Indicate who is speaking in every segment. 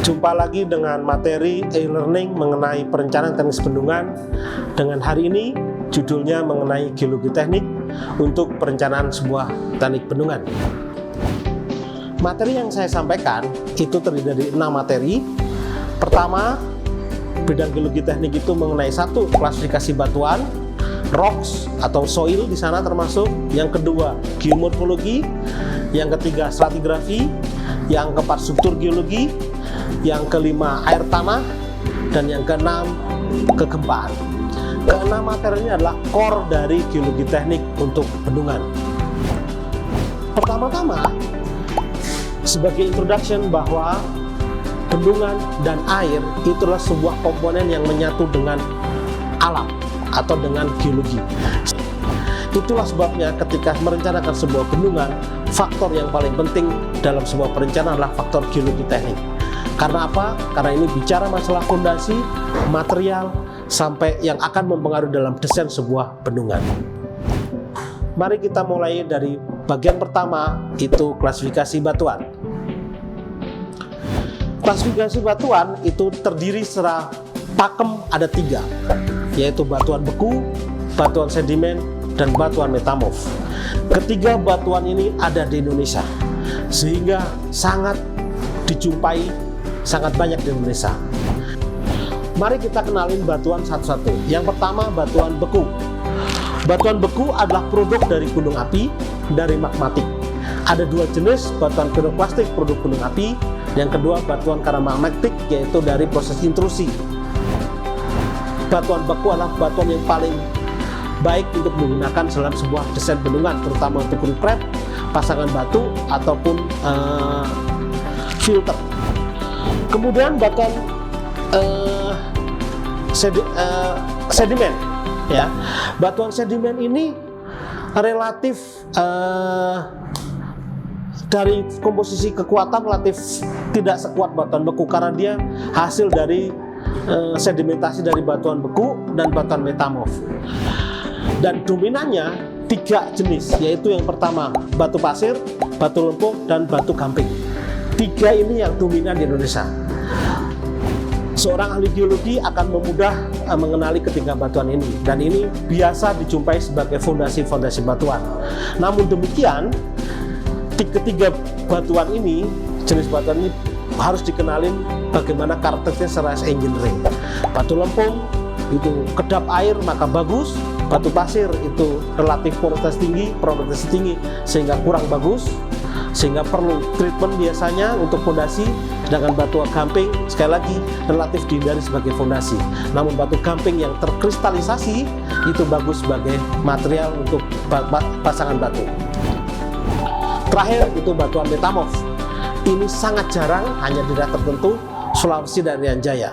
Speaker 1: Jumpa lagi dengan materi e-learning mengenai perencanaan teknis bendungan. Dengan hari ini judulnya mengenai geologi teknik untuk perencanaan sebuah teknik bendungan. Materi yang saya sampaikan itu terdiri dari 6 materi. Pertama, bidang geologi teknik itu mengenai 1. Klasifikasi batuan, rocks atau soil di sana termasuk. Yang kedua, geomorfologi. Yang ketiga, stratigrafi. Yang keempat, struktur geologi. Yang kelima, air tanah. Dan yang keenam, kegempaan. Keenam materi ini adalah core dari geologi teknik untuk bendungan. Pertama-tama, sebagai introduction bahwa bendungan dan air itu adalah sebuah komponen yang menyatu dengan alam atau dengan geologi. Itulah sebabnya ketika merencanakan sebuah bendungan, faktor yang paling penting dalam sebuah perencanaan adalah faktor geologi teknik. Karena apa? Karena ini bicara masalah fondasi, material, sampai yang akan mempengaruhi dalam desain sebuah bendungan. Mari kita mulai dari bagian pertama, itu klasifikasi batuan. Klasifikasi batuan itu terdiri secara pakem ada 3, yaitu batuan beku, batuan sedimen, dan batuan metamorf. Ketiga batuan ini ada di Indonesia, sehingga sangat dijumpai sangat banyak di Indonesia. Mari kita kenalin batuan satu-satu. Yang pertama, batuan beku. Batuan beku adalah produk dari gunung api, dari magmatik. Ada 2 jenis, batuan piroklastik produk gunung api. Yang kedua, batuan karena magmatik, yaitu dari proses intrusi. Batuan beku adalah batuan yang paling baik untuk menggunakan dalam sebuah desain bendungan, terutama untuk reclap, pasangan batu, ataupun filter. Kemudian batuan sedimen, ya. Batuan sedimen ini relatif dari komposisi kekuatan relatif tidak sekuat batuan beku karena dia hasil dari sedimentasi dari batuan beku dan batuan metamorf. Dan dominannya 3 jenis, yaitu yang pertama batu pasir, batu lempung, dan batu gamping. 3 ini yang dominan di Indonesia. Seorang ahli geologi akan memudah mengenali ketiga batuan ini, dan ini biasa dijumpai sebagai fondasi-fondasi batuan. Namun demikian, ketiga batuan ini, jenis batuan ini harus dikenalin bagaimana karakteristik secara engineering. Batu lempung itu kedap air maka bagus, batu pasir itu relatif porositas tinggi sehingga kurang bagus, sehingga perlu treatment biasanya untuk fondasi. Sedangkan batu gamping sekali lagi relatif dihindari sebagai fondasi. Namun batu gamping yang terkristalisasi itu bagus sebagai material untuk pasangan batu. Terakhir itu batuan metamorf. Ini sangat jarang, hanya di daerah tertentu, Sulawesi dan Irian Jaya.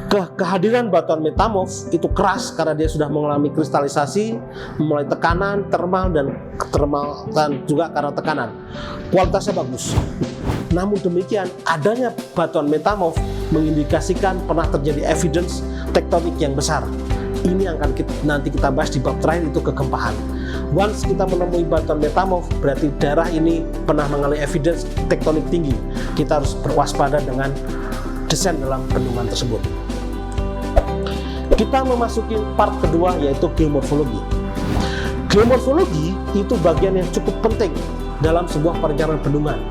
Speaker 1: Kehadiran batuan metamorf itu keras karena dia sudah mengalami kristalisasi, mulai tekanan, termal dan juga karena tekanan. Kualitasnya bagus. Namun demikian, adanya batuan metamorf mengindikasikan pernah terjadi evidence tektonik yang besar. Ini yang akan nanti kita bahas di bab terakhir, itu kegempaan. Once kita menemui batuan metamorf, berarti daerah ini pernah mengalami evidence tektonik tinggi. Kita harus berwaspada dengan desain dalam bendungan tersebut. Kita memasuki part kedua, yaitu geomorfologi. Geomorfologi itu bagian yang cukup penting dalam sebuah perencanaan bendungan.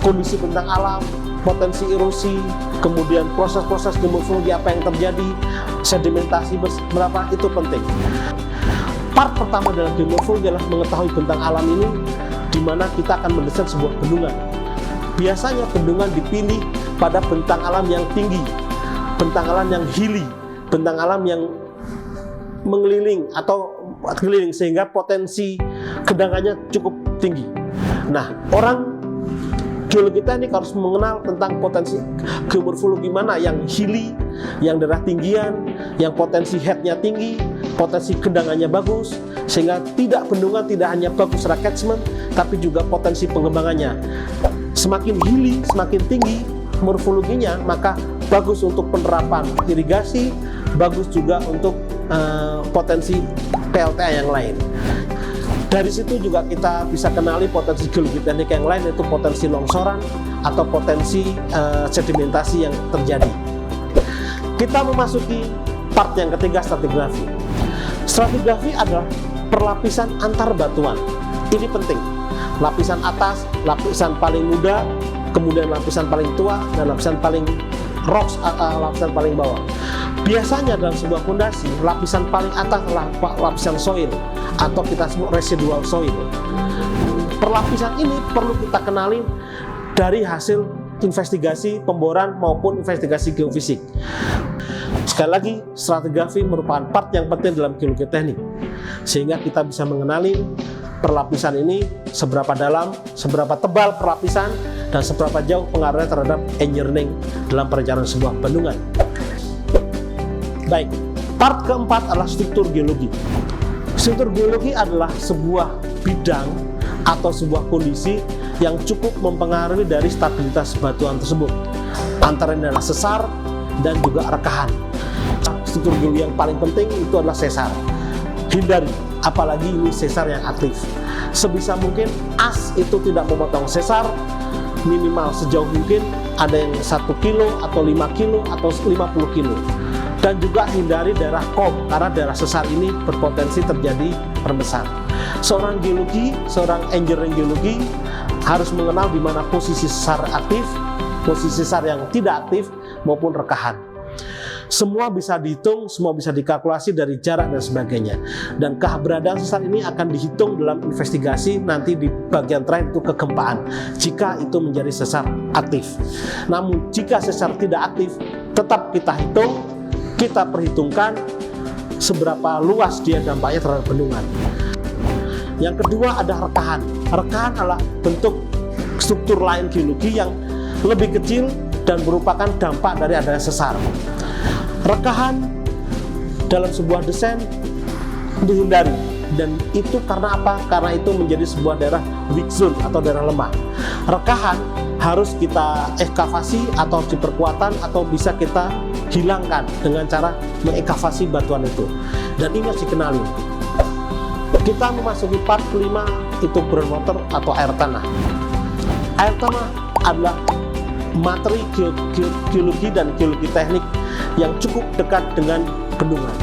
Speaker 1: Kondisi bentang alam, potensi erosi, kemudian proses-proses geomorfologi apa yang terjadi, sedimentasi berapa, itu penting. Part pertama dalam geomorfologi adalah mengetahui bentang alam ini, di mana kita akan mendesain sebuah bendungan. Biasanya bendungan dipilih pada bentang alam yang tinggi, bentang alam yang hilly, bentang alam yang mengeliling atau keliling sehingga potensi genangannya cukup tinggi. Nah, orang geologi teknik harus mengenal tentang potensi geomorfologi mana yang hilly, yang daerah tinggian, yang potensi headnya tinggi, potensi gendangannya bagus, sehingga bendungan tidak hanya bagus secara catchment, tapi juga potensi pengembangannya. Semakin hilly, semakin tinggi morfologinya, maka bagus untuk penerapan irigasi, bagus juga untuk potensi PLTA yang lain. Dari situ juga kita bisa kenali potensi geologi teknik yang lain, yaitu potensi longsoran atau potensi sedimentasi yang terjadi. Kita memasuki part yang ketiga, stratigrafi. Stratigrafi adalah perlapisan antar batuan. Ini penting. Lapisan atas, lapisan paling muda, kemudian lapisan paling tua, dan lapisan paling rocks, lapisan paling bawah. Biasanya dalam sebuah fondasi, lapisan paling atas adalah lapisan soil atau kita sebut residual soil. Perlapisan ini perlu kita kenali dari hasil investigasi pemboran maupun investigasi geofisik. Sekali lagi, stratigrafi merupakan part yang penting dalam geologi teknik, sehingga kita bisa mengenali perlapisan ini seberapa dalam, seberapa tebal perlapisan, dan seberapa jauh pengaruhnya terhadap engineering dalam perencanaan sebuah bendungan. Baik, part keempat adalah struktur geologi. Struktur geologi adalah sebuah bidang atau sebuah kondisi yang cukup mempengaruhi dari stabilitas batuan tersebut, antara adalah sesar dan juga rekahan. Struktur geologi yang paling penting itu adalah sesar. Hindari, apalagi ini sesar yang aktif. Sebisa mungkin as itu tidak memotong sesar, minimal sejauh mungkin ada yang 1 kilo atau 5 kilo atau 50 kilo. Dan juga hindari daerah kom, karena daerah sesar ini berpotensi terjadi permesan. Seorang geologi, seorang engineering geologi harus mengenal di mana posisi sesar aktif, posisi sesar yang tidak aktif maupun rekahan. Semua bisa dihitung, semua bisa dikalkulasi dari jarak dan sebagainya. Dan keberadaan sesar ini akan dihitung dalam investigasi nanti di bagian terakhir itu kegempaan, jika itu menjadi sesar aktif. Namun jika sesar tidak aktif, tetap kita hitung, kita perhitungkan seberapa luas dia dampaknya terhadap bendungan. Yang kedua ada rekahan. Rekahan adalah bentuk struktur lain geologi yang lebih kecil dan merupakan dampak dari adanya sesar. Rekahan dalam sebuah desain dihindari, dan itu karena apa? Karena itu menjadi sebuah daerah weak zone atau daerah lemah. Rekahan harus kita ekskavasi atau diperkuatan atau bisa kita hilangkan dengan cara mengekavasi batuan itu, dan ini harus dikenali. Kita memasuki part kelima, itu groundwater atau air tanah. Air tanah adalah materi geologi dan geologi teknik yang cukup dekat dengan bendungan.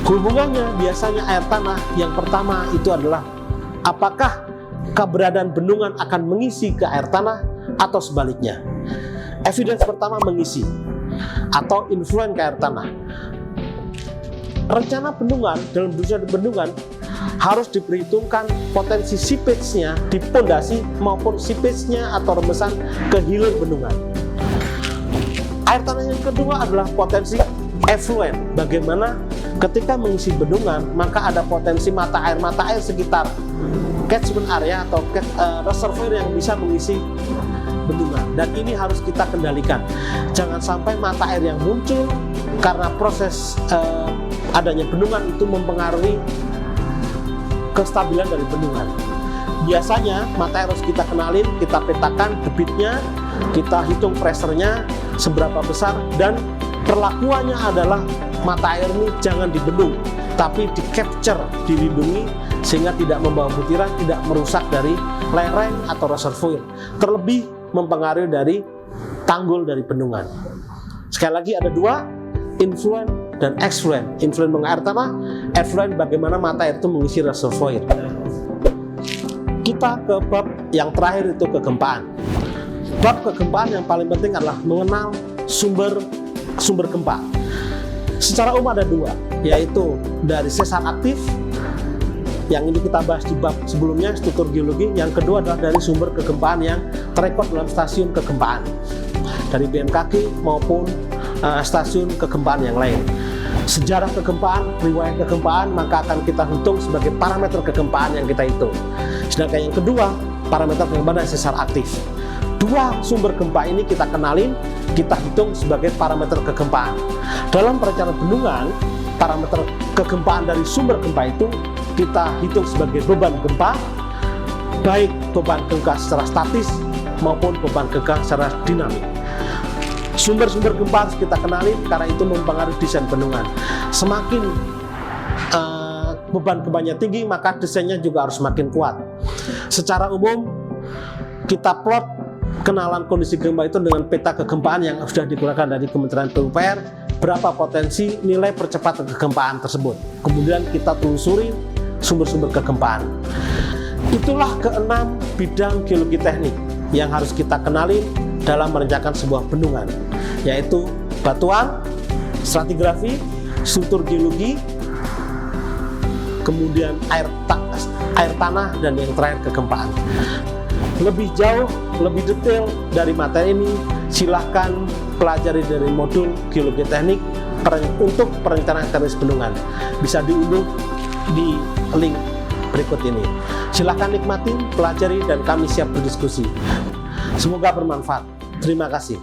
Speaker 1: Hubungannya biasanya air tanah yang pertama itu adalah apakah keberadaan bendungan akan mengisi ke air tanah atau sebaliknya. Evidence pertama mengisi atau influence ke air tanah. Rencana bendungan dalam bendungan harus diperhitungkan potensi seepage-nya di pondasi maupun seepage-nya atau rembesan ke hilir bendungan. Air tanah yang kedua adalah potensi effluent. Bagaimana ketika mengisi bendungan, maka ada potensi mata air sekitar catchment area atau reservoir yang bisa mengisi bendungan. Dan ini harus kita kendalikan. Jangan sampai mata air yang muncul karena proses adanya bendungan itu mempengaruhi kestabilan dari bendungan. Biasanya mata air harus kita kenalin, kita petakan debitnya, kita hitung pressure-nya seberapa besar, dan perlakuannya adalah mata air ini jangan dibendung, tapi di capture, dilindungi sehingga tidak membawa butiran, tidak merusak dari lereng atau reservoir, terlebih mempengaruhi dari tanggul dari bendungan. Sekali lagi ada dua, influent dan excluent. Influent mengair tanah, effluent bagaimana mata air itu mengisi reservoir. Kita ke bab yang terakhir, itu kegempaan. Bab kegempaan yang paling penting adalah mengenal sumber gempa. Secara umum ada dua, yaitu dari sesar aktif, yang ini kita bahas di bab sebelumnya, struktur geologi. Yang kedua adalah dari sumber kegempaan yang terekod dalam stasiun kegempaan dari BMKG maupun stasiun kegempaan yang lain. Sejarah kegempaan, riwayat kegempaan, maka akan kita hitung sebagai parameter kegempaan yang kita hitung. Sedangkan yang kedua, parameter kegempaan dari sesar aktif. Dua sumber gempa ini kita kenalin, kita hitung sebagai parameter kegempaan. Dalam perencanaan bendungan, parameter kegempaan dari sumber gempa itu kita hitung sebagai beban gempa, baik beban gempa secara statis maupun beban gempa secara dinamik. Sumber-sumber gempa harus kita kenali karena itu mempengaruhi desain bendungan. Semakin beban gempanya tinggi, maka desainnya juga harus semakin kuat. Secara umum, kita plot kenalan kondisi gempa itu dengan peta kegempaan yang sudah digunakan dari Kementerian PUPR, berapa potensi nilai percepatan kegempaan tersebut. Kemudian kita telusuri sumber-sumber kegempaan. Itulah keenam bidang geologi teknik yang harus kita kenali dalam merencanakan sebuah bendungan, yaitu batuan, stratigrafi, struktur geologi, kemudian air tanah, dan yang terakhir kegempaan. Lebih jauh, lebih detail dari materi ini, silahkan pelajari dari modul geologi teknik untuk perencanaan teknis bendungan. Bisa diunduh di link berikut ini. Silahkan nikmati, pelajari, dan kami siap berdiskusi. Semoga bermanfaat. Terima kasih.